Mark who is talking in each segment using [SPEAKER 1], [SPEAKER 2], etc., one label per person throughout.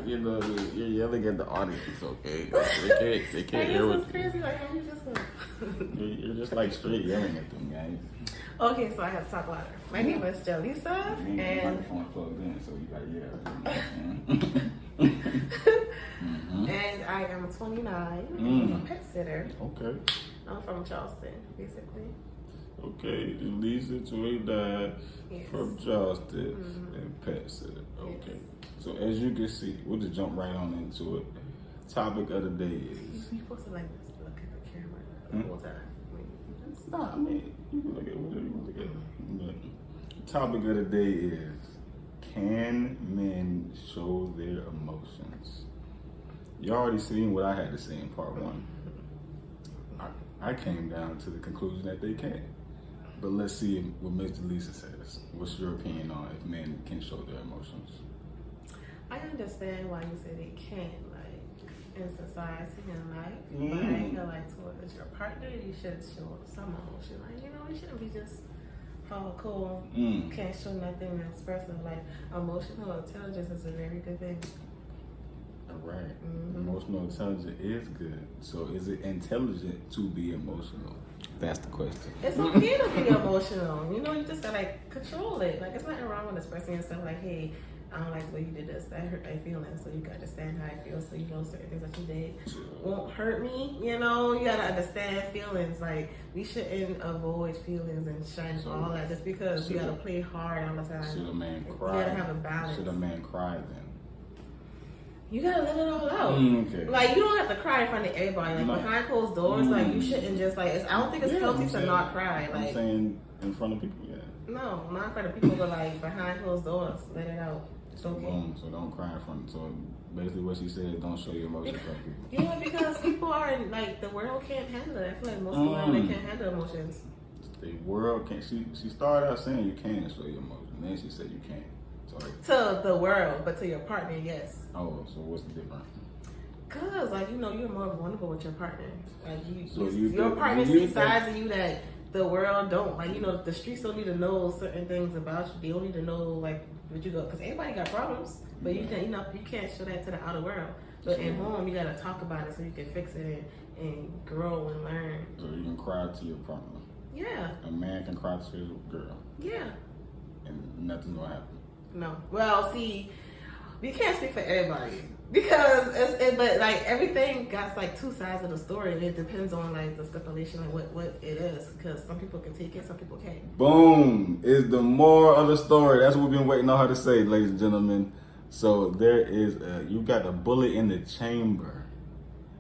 [SPEAKER 1] you know, you're yelling at the audience, okay? They can't hear what
[SPEAKER 2] crazy. Like, how you just
[SPEAKER 1] you're just like straight yelling at them, guys.
[SPEAKER 2] Okay, so I have to talk louder. My name is Jalisa,
[SPEAKER 1] And the microphone's plugged in, so you gotta yell.
[SPEAKER 2] and I am 29. I'm a pet sitter.
[SPEAKER 1] Okay.
[SPEAKER 2] I'm from Charleston, basically.
[SPEAKER 1] Okay, Lisa 29
[SPEAKER 2] Yes.
[SPEAKER 1] from Charleston and pet sitter. Okay.
[SPEAKER 2] Yes.
[SPEAKER 1] So as you can see, we'll just jump right on into it. Topic of the day is.
[SPEAKER 2] You're supposed to like look at the camera the whole time.
[SPEAKER 1] Nah, I mean, you can look at whatever you want to look at. But topic of the day is: can men show their emotions? You already seen what I had to say in part one. I came down to the conclusion that they can. But let's see what Mr. Lisa says. What's your opinion on if men can show their emotions?
[SPEAKER 2] I understand why you say they can't, like, in society and life, but I feel like towards your partner, you should show some emotion. Like, you know, you shouldn't be just, oh, cool, can't show nothing that's personal. Like, emotional intelligence is a very good thing.
[SPEAKER 1] All right. Emotional intelligence is good. So is it intelligent to be emotional? That's the question.
[SPEAKER 2] It's okay to be emotional. You know, you just gotta like control it. Like, it's nothing wrong with expressing yourself. Like, hey, I don't like the way you did this. That hurt my feelings. So you gotta understand how I feel. So you know certain things that you did won't hurt me. You know, you gotta understand feelings. Like, we shouldn't avoid feelings and shine all that just because we gotta play hard all the time.
[SPEAKER 1] Should a man cry?
[SPEAKER 2] You gotta have a balance.
[SPEAKER 1] Should a man cry then?
[SPEAKER 2] You gotta let it all out.
[SPEAKER 1] Okay.
[SPEAKER 2] Like, you don't have to cry in front of everybody. Like, behind closed doors, like, you shouldn't just, like, I don't think it's healthy to not cry. Like,
[SPEAKER 1] I'm saying in front of people,
[SPEAKER 2] no, not in front of people, but, like, behind closed doors. Let it out. It's okay.
[SPEAKER 1] So don't cry in front. So basically what she said is don't show your emotions in front of people.
[SPEAKER 2] Yeah, because people are, like, the world can't handle it. I feel like most people, they can't handle emotions.
[SPEAKER 1] The world can't. She started out saying you can show your emotions. Then she said you can't.
[SPEAKER 2] To the world, but to your partner, yes.
[SPEAKER 1] Oh, so what's the difference?
[SPEAKER 2] Cause, like, you know, you're more vulnerable with your partner. Like,
[SPEAKER 1] your
[SPEAKER 2] partner sees sides of you that the world don't. Like, you know, the streets don't need to know certain things about you. They don't need to know, like, what you go. Cause everybody got problems, but you can, you know, you can't show that to the outer world. But at home, you gotta talk about it so you can fix it and grow and learn.
[SPEAKER 1] So you can cry to your partner.
[SPEAKER 2] Yeah.
[SPEAKER 1] A man can cry to his girl.
[SPEAKER 2] Yeah.
[SPEAKER 1] And nothing's gonna happen.
[SPEAKER 2] No. Well, see, we can't speak for everybody because but like everything got like two sides of the story, and it depends on like the stipulation and what it is. Because some people can take it, some people can't.
[SPEAKER 1] Boom is the moral of the story. That's what we've been waiting on her to say, ladies and gentlemen. So there is you got a bullet in the chamber.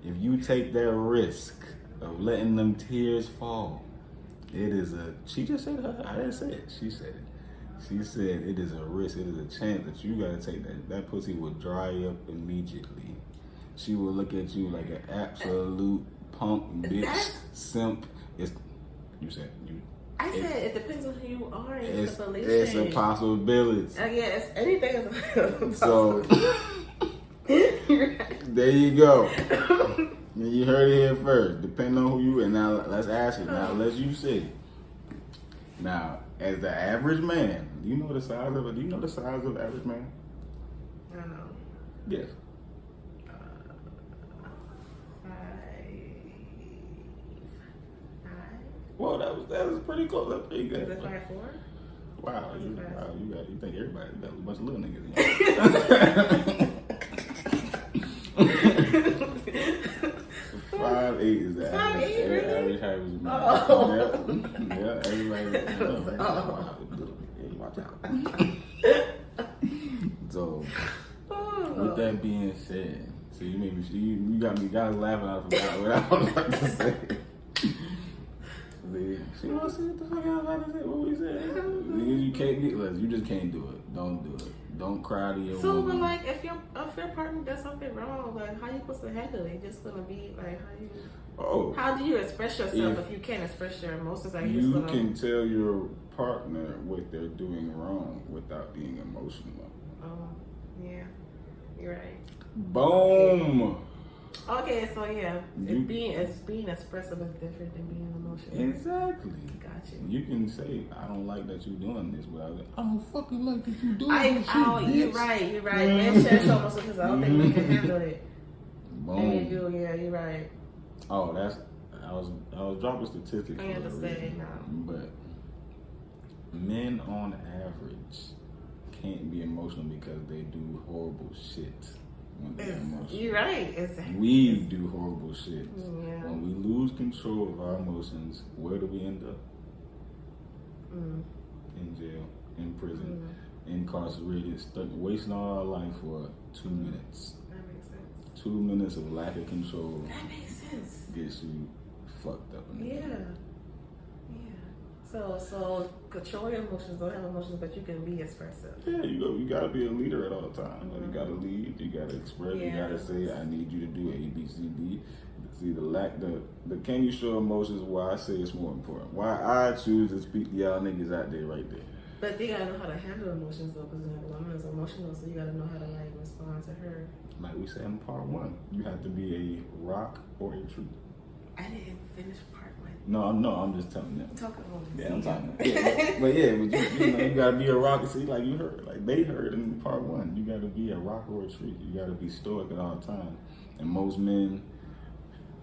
[SPEAKER 1] If you take that risk of letting them tears fall, it is a. She just said her. I didn't say it. She said it. She said it is a risk, it is a chance that you gotta take that pussy will dry up immediately. She will look at you like an absolute punk bitch simp. You said you.
[SPEAKER 2] I said it depends on who you are.
[SPEAKER 1] It's a possibility.
[SPEAKER 2] Yes, anything is a possibility.
[SPEAKER 1] So there you go. You heard it here first. Depending on who you are. Now let's ask you. Now let's you say. Now, as the average man, do you know the size of average man?
[SPEAKER 2] I don't know.
[SPEAKER 1] Yes.
[SPEAKER 2] 5'5".
[SPEAKER 1] Well, that was pretty close. That's pretty good.
[SPEAKER 2] Is it 5'4"?
[SPEAKER 1] Wow, you think everybody got a bunch of little niggas in here. 5'8" is the average. Average height was mine. Yeah, everybody. Watch out. So, with that being said, so you made me. You got me guys laughing. I forgot what I was about to say. She want to see what the fuck I was about to say. What we said? You can't get. You just can't do it. Don't do it. Don't cry to your woman.
[SPEAKER 2] But like, if your partner does something wrong, like, how you supposed to handle it? You just gonna be like, how do you express yourself if you can't express your emotions? Like,
[SPEAKER 1] you can tell your partner what they're doing wrong without being emotional.
[SPEAKER 2] Oh, yeah, you're right.
[SPEAKER 1] Boom.
[SPEAKER 2] Okay, so yeah,
[SPEAKER 1] You-
[SPEAKER 2] being expressive is different than being emotional.
[SPEAKER 1] Exactly.
[SPEAKER 2] Got you.
[SPEAKER 1] You can say, I don't like that you're doing this, but I don't fucking like that you're doing this shit,
[SPEAKER 2] You're
[SPEAKER 1] bitch.
[SPEAKER 2] right. Men share so much because I don't think we can handle it.
[SPEAKER 1] Boom.
[SPEAKER 2] And you do, yeah, you're right.
[SPEAKER 1] Oh, I was dropping statistics.
[SPEAKER 2] I
[SPEAKER 1] for a
[SPEAKER 2] understand
[SPEAKER 1] reason.
[SPEAKER 2] now.
[SPEAKER 1] But men on average can't be emotional because they do horrible shit when they're emotional.
[SPEAKER 2] You're right. Exactly.
[SPEAKER 1] We do horrible shit.
[SPEAKER 2] Yeah.
[SPEAKER 1] When we lose control of our emotions, where do we end up? In jail, in prison, incarcerated, stuck, wasting all our life for 2 minutes.
[SPEAKER 2] That makes sense.
[SPEAKER 1] 2 minutes of lack of control
[SPEAKER 2] That makes sense.
[SPEAKER 1] gets you fucked up. In the
[SPEAKER 2] Yeah.
[SPEAKER 1] head.
[SPEAKER 2] So control your emotions. Don't have emotions, but you can be expressive.
[SPEAKER 1] Yeah, you gotta be a leader at all times. Like, you gotta lead, you gotta express, you gotta say, I need you to do A, B, C, D. See, the can you show emotions, why I say it's more important. Why I choose to speak to y'all niggas out there right there.
[SPEAKER 2] But they gotta know how to handle emotions though, because a woman is emotional, so you gotta know how to like respond to her.
[SPEAKER 1] Like we said in part 1, you have to be a rock or a tree.
[SPEAKER 2] I didn't finish part 1.
[SPEAKER 1] No, I'm just telling them.
[SPEAKER 2] Talking about
[SPEAKER 1] Yeah, I'm talking. Yeah, but you gotta be a rock. See, like you heard, like they heard in part 1, you gotta be a rock or a tree. You gotta be stoic at all times. And most men,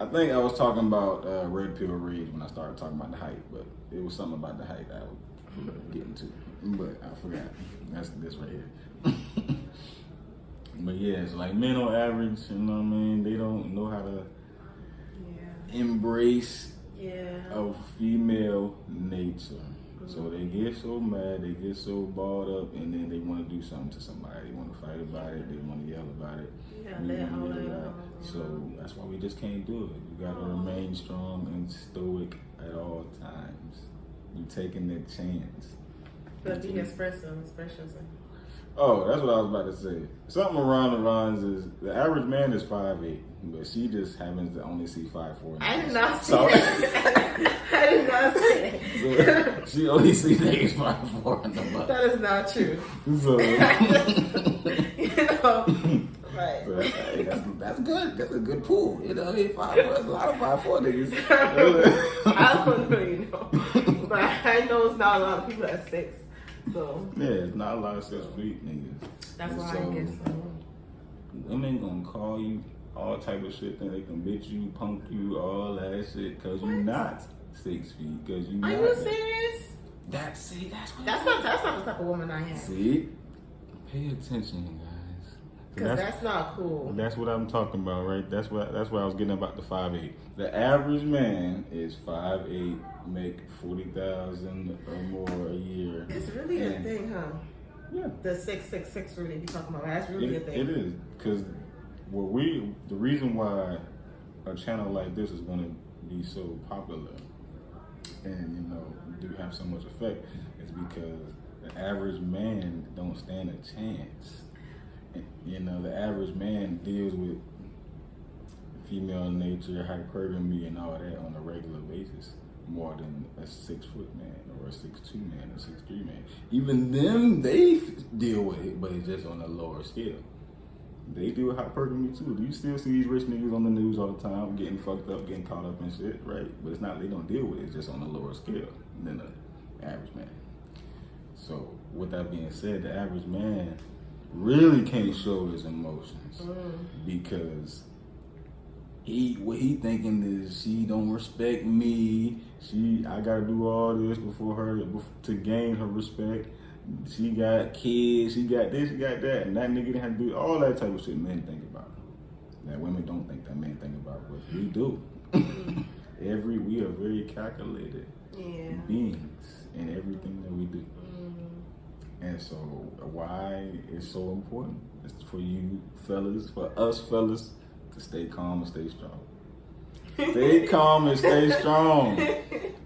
[SPEAKER 1] I think I was talking about red pill rage when I started talking about the height, but it was something about the height that I was getting to, but I forgot. That's this right here. But yeah, it's like men on average, you know what I mean? They don't know how to embrace of female nature. So they get so mad, they get so balled up, and then they want to do something to somebody. They want to fight about it, they want to yell about it. So that's why we just can't do it. You gotta remain strong and stoic at all times. You taking that chance.
[SPEAKER 2] But be expressive, express yourself.
[SPEAKER 1] Oh, that's what I was about to say. Something around the lines is the average man is 5'8", but she just happens to only see 5'4".
[SPEAKER 2] I did not see that. I did not see
[SPEAKER 1] So
[SPEAKER 2] that.
[SPEAKER 1] she only sees niggas 5'4" in the butt.
[SPEAKER 2] That is not true.
[SPEAKER 1] So,
[SPEAKER 2] Right.
[SPEAKER 1] so hey, that's good. That's a good pool. You know, 5'4", there's a lot of 5'4" niggas.
[SPEAKER 2] I don't really know. But I know it's not a lot of people at 6. So
[SPEAKER 1] Yeah, it's not a lot of 6 feet niggas.
[SPEAKER 2] that's
[SPEAKER 1] And
[SPEAKER 2] why
[SPEAKER 1] so,
[SPEAKER 2] I guess so.
[SPEAKER 1] Women gonna call you all type of shit, think they can bitch you, punk you, all that shit, cause you not 6 feet, cause you
[SPEAKER 2] Are
[SPEAKER 1] not.
[SPEAKER 2] you serious?
[SPEAKER 1] That's what.
[SPEAKER 2] That's not the type of woman I am.
[SPEAKER 1] See, pay attention, guys.
[SPEAKER 2] Because that's not cool.
[SPEAKER 1] That's what I'm talking about, right? That's what I was getting about the 5'8". The average man is 5'8", make 40,000 or more a year.
[SPEAKER 2] It's really a thing, huh?
[SPEAKER 1] Yeah.
[SPEAKER 2] The 666 really be talking about. That's really a thing.
[SPEAKER 1] It is, because the reason why a channel like this is going to be so popular and do have so much effect is because the average man don't stand a chance. And, the average man deals with female nature, hypergamy, and all that on a regular basis more than a 6 foot man or a 6'2" man or 6'3" man. Even them, they deal with it, but it's just on a lower scale. They deal with hypergamy too. You still see these rich niggas on the news all the time getting fucked up, getting caught up in shit, right? But it's not, they don't deal with it, it's just on a lower scale than the average man. So with that being said, the average man really can't show his emotions because what he thinking is she don't respect me. I gotta do all this before her to gain her respect. She got kids, she got this, she got that, and that nigga didn't have to do all that type of shit men think about. That women don't think that men think about, but we do. We are very calculated beings in everything that we do. And so why it's so important is for you fellas, for us fellas, to stay calm and stay strong. Stay calm and stay strong.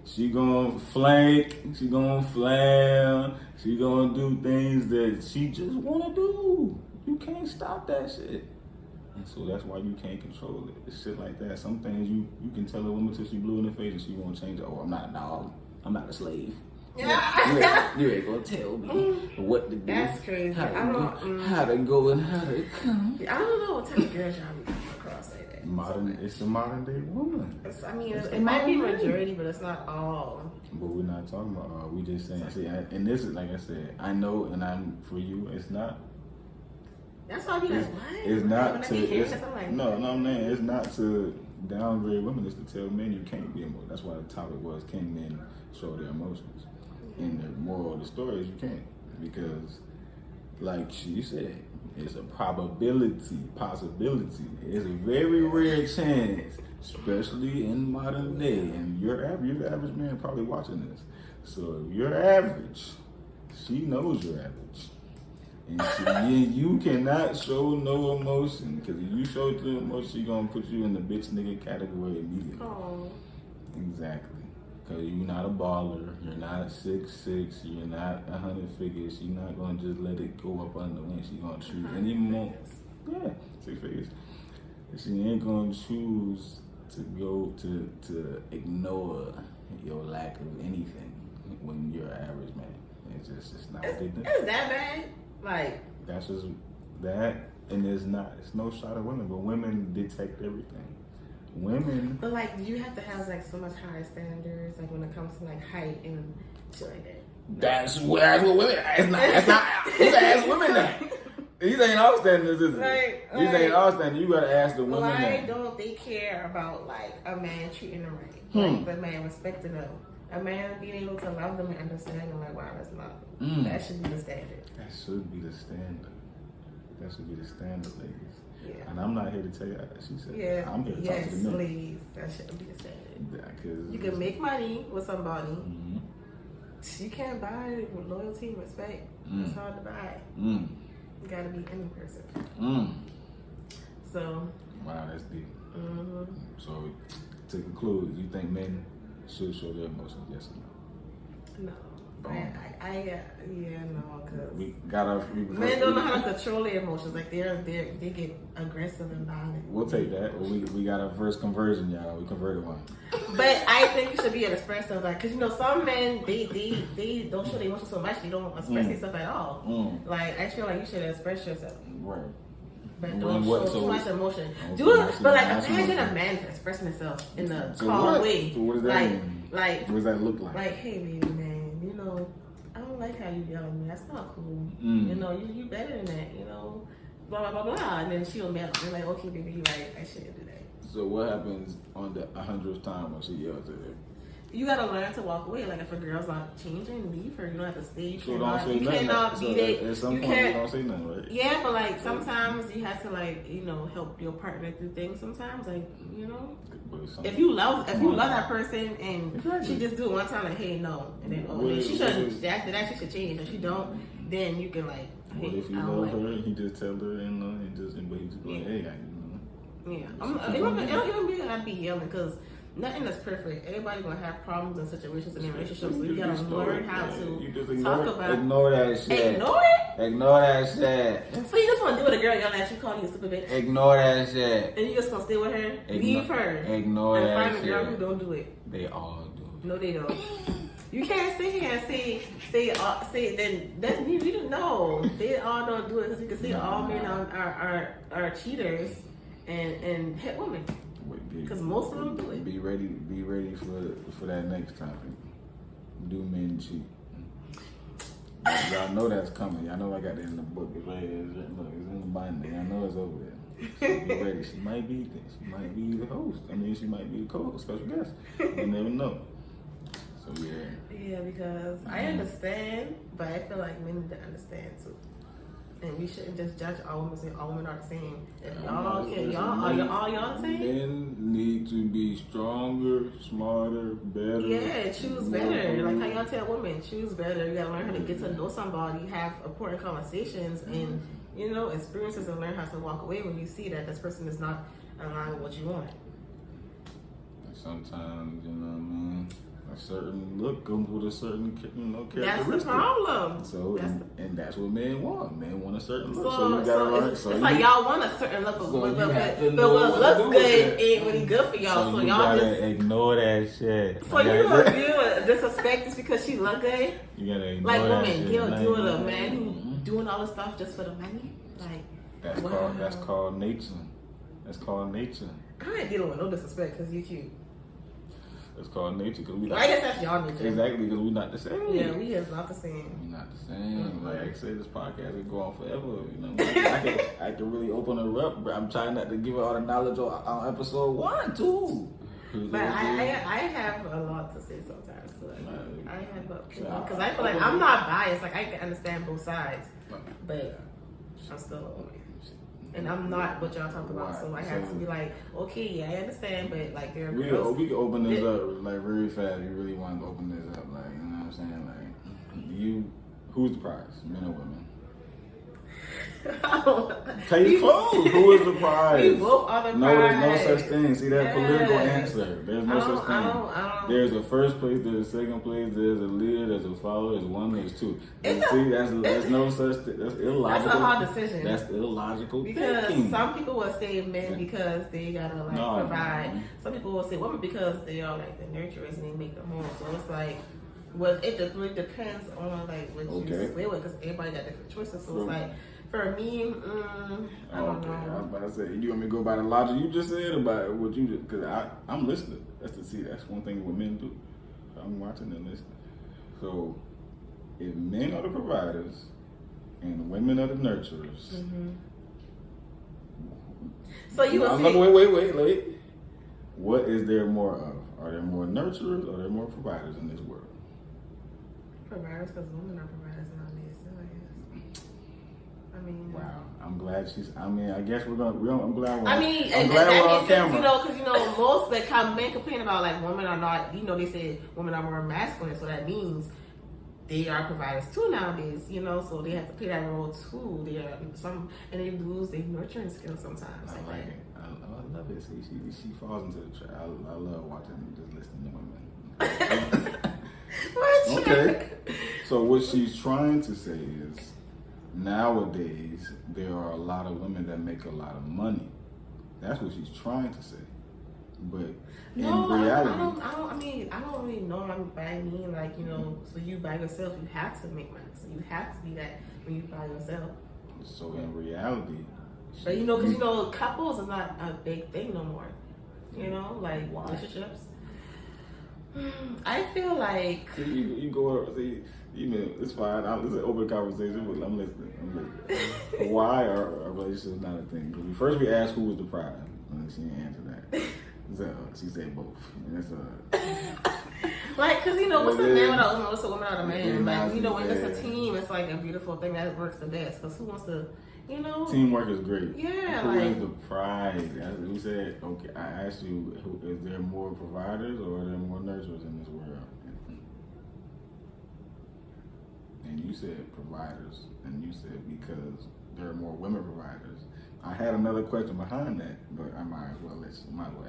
[SPEAKER 1] She gonna flank, she gonna flam, she gonna do things that she just wanna do. You can't stop that shit. And so that's why you can't control it. It's shit like that. Some things you can tell a woman till she blue in the face and she won't change it. Oh, I'm not a dog. I'm not a slave.
[SPEAKER 2] Yeah.
[SPEAKER 1] You ain't gonna tell me what to do.
[SPEAKER 2] That's crazy.
[SPEAKER 1] How to go and how to come.
[SPEAKER 2] I don't know what type of girls y'all be coming across like that.
[SPEAKER 1] It's a modern day woman.
[SPEAKER 2] It might be majority, but it's not all.
[SPEAKER 1] But we're not talking about all. We just saying, see, and this is like I said. I know, and I'm for you. It's not.
[SPEAKER 2] That's why I be like, what?
[SPEAKER 1] It's not to.
[SPEAKER 2] I'm
[SPEAKER 1] saying it's not to downgrade women. It's to tell men you can't be emotional. That's why the topic was, can men show their emotions? And the moral of the story is you can't, because, like she said, it's a possibility. It's a very rare chance, especially in modern day. And you're the average man probably watching this. So if you're average, she knows you're average. And you cannot show no emotion, because if you show too emotion, she gonna put you in the bitch nigga category immediately.
[SPEAKER 2] Oh.
[SPEAKER 1] Exactly. Because you're not a baller, you're not 6'6", you're not 100 figures. She's not gonna just let it go up under the wing. She's gonna choose any more. Yeah, 6 figures. She ain't gonna choose to go to ignore your lack of anything when you're an average man. It's not what they do.
[SPEAKER 2] Is that bad? Like,
[SPEAKER 1] that's just that, and it's no shot at women, but women detect everything. Women,
[SPEAKER 2] but like, you have to have like so much higher standards, like when it comes to like height and shit like that.
[SPEAKER 1] That's what women. It's not. These ask women that. These ain't all standards, is it? These ain't all standards. You gotta ask the women.
[SPEAKER 2] Why don't they care about like a man treating them right? Like the man respecting them. A man being able to love them and understand them, like, wow, that's not. That should be the standard.
[SPEAKER 1] That should be the standard. That should be the standard, ladies.
[SPEAKER 2] Yeah.
[SPEAKER 1] And I'm not here to tell you that. She said,
[SPEAKER 2] yeah.
[SPEAKER 1] I'm here to talk to the men.
[SPEAKER 2] Ladies, that shouldn't be the standard.
[SPEAKER 1] Yeah,
[SPEAKER 2] you can make money with somebody. You can't buy it with loyalty and respect. It's hard to buy. You gotta be any person. So.
[SPEAKER 1] Wow, that's deep. So, to conclude, you think men should show their emotions, yes or no?
[SPEAKER 2] No. No, because men don't know how to control their emotions. Like they get aggressive and violent.
[SPEAKER 1] We'll take that. We got our first conversion, y'all. We converted one.
[SPEAKER 2] But I think it should be an expressive, like, because some men they don't show their emotions so much. They don't express themselves at all. Like, I feel like you should express yourself.
[SPEAKER 1] Right.
[SPEAKER 2] But don't show too much emotion. Do it, but like imagine a man expressing himself in a calm way.
[SPEAKER 1] So what does that mean?
[SPEAKER 2] Like,
[SPEAKER 1] what does that look like?
[SPEAKER 2] Like, hey, baby, man, I don't like how you yell at me. That's not cool. You better than that. Blah blah blah blah. And then she'll be like, okay, baby, you're right. I shouldn't do that.
[SPEAKER 1] So what happens on the 100th time when she yells at her?
[SPEAKER 2] You gotta learn to walk away. Like, if a girl's not changing, leave her. You don't have to stay.
[SPEAKER 1] You cannot be there. At some point, you don't say nothing, right?
[SPEAKER 2] Yeah, but like sometimes you have to help your partner through things. Sometimes, if you love that person and she just do it one time, like, hey, no, and then she shouldn't. After that, she should change. If she don't, then you can like.
[SPEAKER 1] What if you love her and he just tell her and just be like, hey,
[SPEAKER 2] yeah. It don't even be I'd be yelling, because nothing is perfect. Everybody gonna have problems and situations in their relationship, so you gotta learn how to talk about.
[SPEAKER 1] Ignore that shit.
[SPEAKER 2] Ignore it.
[SPEAKER 1] Ignore that shit.
[SPEAKER 2] So you just wanna deal with a girl yelling at you, calling you a stupid bitch.
[SPEAKER 1] Ignore that shit.
[SPEAKER 2] And you just gonna stay with her. Leave her.
[SPEAKER 1] Ignore that shit.
[SPEAKER 2] And find a girl who don't do it.
[SPEAKER 1] They all do.
[SPEAKER 2] No, they don't. You can't sit here and say then that's you don't know. They all don't do it, because you can see all men are cheaters and hit women. Because most of them do it.
[SPEAKER 1] Be ready for that next topic. Do men cheat? Y'all know that's coming. Y'all know I got it in the book. It's right here. Look, it's in the binder. Y'all know it's over there. So be ready. She might be the host. I mean, she might be the co-host, special guest. You never know. So yeah.
[SPEAKER 2] Yeah, because I understand, but I feel like men need to understand too. And we shouldn't just judge all women, say all women are the same. If y'all the same?
[SPEAKER 1] Men need to be stronger, smarter, better.
[SPEAKER 2] Yeah, choose better. Like how y'all tell women, choose better. You gotta learn how to get to know somebody, have important conversations, and experiences, and learn how to walk away when you see that this person is not aligned with what you want.
[SPEAKER 1] Sometimes, A certain look comes with a certain characteristic.
[SPEAKER 2] That's the problem.
[SPEAKER 1] So, and that's what men want. Men want a certain look.
[SPEAKER 2] So
[SPEAKER 1] you gotta learn.
[SPEAKER 2] it's like y'all want a certain look,
[SPEAKER 1] So
[SPEAKER 2] but
[SPEAKER 1] you have to
[SPEAKER 2] what
[SPEAKER 1] know what to
[SPEAKER 2] looks
[SPEAKER 1] do
[SPEAKER 2] good
[SPEAKER 1] with it.
[SPEAKER 2] ain't really good for y'all. So
[SPEAKER 1] you
[SPEAKER 2] y'all
[SPEAKER 1] gotta
[SPEAKER 2] just
[SPEAKER 1] ignore that shit.
[SPEAKER 2] for you to deal with disrespect just because she look good.
[SPEAKER 1] You gotta ignore
[SPEAKER 2] Like
[SPEAKER 1] that
[SPEAKER 2] women,
[SPEAKER 1] shit.
[SPEAKER 2] deal with a man who doing all this stuff just for the money. Like
[SPEAKER 1] That's called nature. That's called nature.
[SPEAKER 2] I ain't dealing with no disrespect because you cute.
[SPEAKER 1] It's called nature because we.
[SPEAKER 2] I guess that's y'all nature.
[SPEAKER 1] Exactly, because we're not the same.
[SPEAKER 2] Yeah, we is not the same.
[SPEAKER 1] We're not the same. Like I said, this podcast will go on forever. You know, I can really open her up, but I'm trying not to give her all the knowledge on episode 1, 2.
[SPEAKER 2] But I have a lot to say sometimes. So I have because I feel like I'm not biased. Like I can understand both sides, but I'm still a woman. And I'm not what y'all talk about, so I have to be like, okay, yeah, I understand, but like there are girls.
[SPEAKER 1] We can open this up like really fast. You really want to open this up, like you know what I'm saying? Like who's the prize, men or women? Case closed. Who is the prize?
[SPEAKER 2] We both are the prize.
[SPEAKER 1] No, there's no such thing. See that political answer. There's no such thing.
[SPEAKER 2] I don't.
[SPEAKER 1] There's a first place, there's a second place, there's a leader, there's a follower, there's one, there's two. See, that's no such thing. That's illogical.
[SPEAKER 2] That's a hard decision.
[SPEAKER 1] That's illogical
[SPEAKER 2] because
[SPEAKER 1] thinking.
[SPEAKER 2] some people will say men because they gotta provide. No. Some people will say women because they are like the nurturers and they make the home. So it's like, it really depends on like what you play with because everybody got different choices. So it's like. For me, I don't know.
[SPEAKER 1] I was about to say, you want me to go by the logic you just said about what you just, because I'm listening. That's one thing what men do. I'm watching and listening. So, if men are the providers and women are the nurturers.
[SPEAKER 2] Mm-hmm. So you will
[SPEAKER 1] say, wait. What is there more of? Are there more nurturers or are there more providers in this world?
[SPEAKER 2] Providers, because women are providers nowadays.
[SPEAKER 1] Wow, I'm glad she's. I guess I'm glad we're on
[SPEAKER 2] camera. Because most men complain about like women are not. They say women are more masculine, so that means they are providers too nowadays. So they have to play that role too. They are and they lose their nurturing skills sometimes.
[SPEAKER 1] I like it. I love it. See, she falls into the trap. I love watching just listening to women. Okay, so what she's trying to say is. Nowadays, there are a lot of women that make a lot of money. That's what she's trying to say. But in reality,
[SPEAKER 2] I don't really know what I mean. Like, so you by yourself, you have to make money. So you have to be that when you by yourself.
[SPEAKER 1] So in reality,
[SPEAKER 2] but because couples is not a big thing no more. Like relationships. I feel like
[SPEAKER 1] you go see. It's fine. It's an open conversation, but I'm listening. Why are relationships not a thing? Because first we asked who was the prize, and she didn't answer that. So she said both. And that's
[SPEAKER 2] like, because what's a man without a woman? What's a woman without a man? Like, when it's a team, it's like a beautiful thing that works the best. Because who wants to,
[SPEAKER 1] Teamwork is great.
[SPEAKER 2] Yeah,
[SPEAKER 1] who is the prize? As we said, okay. I asked you, is there more providers or are there more nurturers in this world? And you said providers, and you said because there are more women providers. I had another question behind that, but I might as well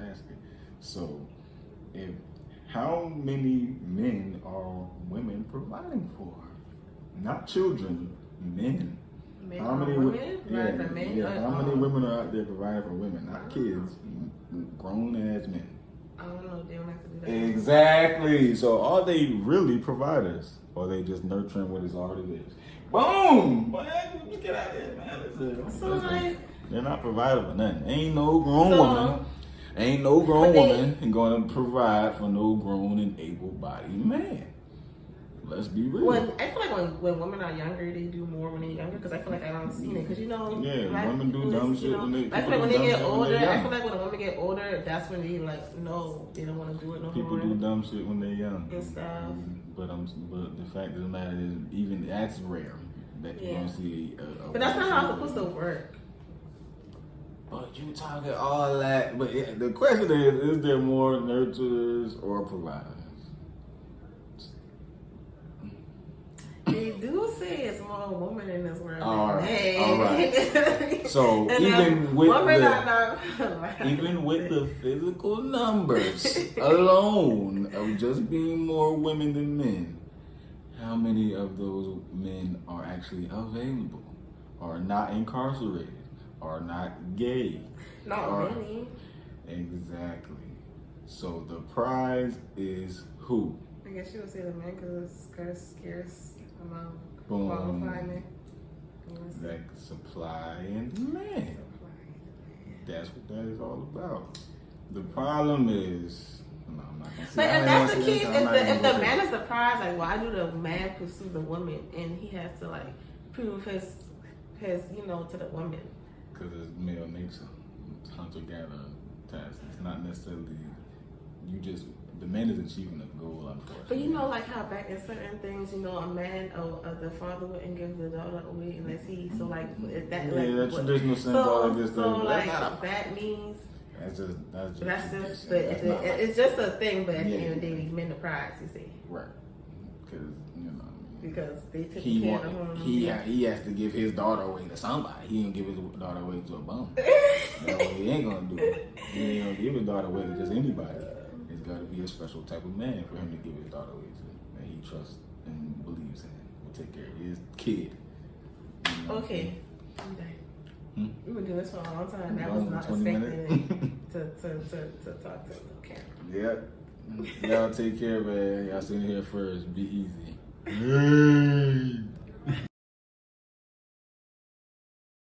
[SPEAKER 1] ask it. So, how many men are women providing for? Not children, men.
[SPEAKER 2] How many women?
[SPEAKER 1] How many women are out there providing for women? Not kids, grown ass men.
[SPEAKER 2] I don't know. They don't have to do that.
[SPEAKER 1] Exactly. So are they really providers? Or are they just nurturing what is already theirs? Boom! Let's get out there, man. Listen. They're not providing for nothing. Ain't no grown woman going to provide for no grown and able-bodied man. Let's be real.
[SPEAKER 2] I feel like when women are younger, they do more when they're younger. Because I feel like I don't see it. Because
[SPEAKER 1] women do dumb shit when they.
[SPEAKER 2] I feel like when they get older. I feel like when a woman get older, that's when they they don't want to do it no more.
[SPEAKER 1] People do dumb shit when they're young
[SPEAKER 2] and stuff.
[SPEAKER 1] But the fact of the matter is, even that's rare that you don't see.
[SPEAKER 2] But that's not how it's supposed to work.
[SPEAKER 1] But you talking all that. But the question is there more nurturers or providers?
[SPEAKER 2] They do say it's more women in this world.
[SPEAKER 1] All
[SPEAKER 2] than
[SPEAKER 1] right,
[SPEAKER 2] men.
[SPEAKER 1] all right. So
[SPEAKER 2] And,
[SPEAKER 1] even with
[SPEAKER 2] women
[SPEAKER 1] the
[SPEAKER 2] are not,
[SPEAKER 1] even with the physical numbers alone of just being more women than men, how many of those men are actually available, are not incarcerated, are not gay?
[SPEAKER 2] not many.
[SPEAKER 1] Exactly. So the prize is who?
[SPEAKER 2] I guess you would say the men because it's scarce amount
[SPEAKER 1] Boom.
[SPEAKER 2] qualified men.
[SPEAKER 1] Like supply and demand. That's what that is all about. The problem is, no, I'm not gonna say.
[SPEAKER 2] But
[SPEAKER 1] I
[SPEAKER 2] if
[SPEAKER 1] ain't
[SPEAKER 2] that's
[SPEAKER 1] gonna
[SPEAKER 2] the
[SPEAKER 1] say
[SPEAKER 2] case,
[SPEAKER 1] that. I'm not
[SPEAKER 2] if
[SPEAKER 1] even
[SPEAKER 2] the
[SPEAKER 1] gonna say
[SPEAKER 2] man
[SPEAKER 1] that.
[SPEAKER 2] is the prize, like why do the man pursue the woman and he has to like prove his to the woman?
[SPEAKER 1] Because it's male nature. It's hunter-gatherer task. It's not necessarily the man is achieving a goal, unfortunately.
[SPEAKER 2] But you know, like how back in certain things, a man or the father wouldn't give the daughter away unless he. So like that.
[SPEAKER 1] Yeah,
[SPEAKER 2] like,
[SPEAKER 1] that traditional symbolic is
[SPEAKER 2] so
[SPEAKER 1] the.
[SPEAKER 2] like
[SPEAKER 1] That's not
[SPEAKER 2] that means.
[SPEAKER 1] That's just.
[SPEAKER 2] That's
[SPEAKER 1] tradition.
[SPEAKER 2] just.
[SPEAKER 1] That's not like-
[SPEAKER 2] It's just a thing. But at the
[SPEAKER 1] Yeah.
[SPEAKER 2] end of the day, these men the prize. You see,
[SPEAKER 1] right. Because
[SPEAKER 2] because they took
[SPEAKER 1] he
[SPEAKER 2] care
[SPEAKER 1] want
[SPEAKER 2] of home.
[SPEAKER 1] he has to give his daughter away to somebody. He ain't give his daughter away to a bum. That's what he ain't gonna do. He ain't gonna give his daughter away to just anybody. It's got to be a special type of man for him to give his daughter away to, that he trusts and believes in. Will take care of his kid. You know?
[SPEAKER 2] Okay. I'm done. We've been doing this for a long time. That
[SPEAKER 1] Long,
[SPEAKER 2] was not
[SPEAKER 1] 20
[SPEAKER 2] expected to talk to the camera.
[SPEAKER 1] Yep. Y'all take care, man. Y'all sitting here first. Be easy.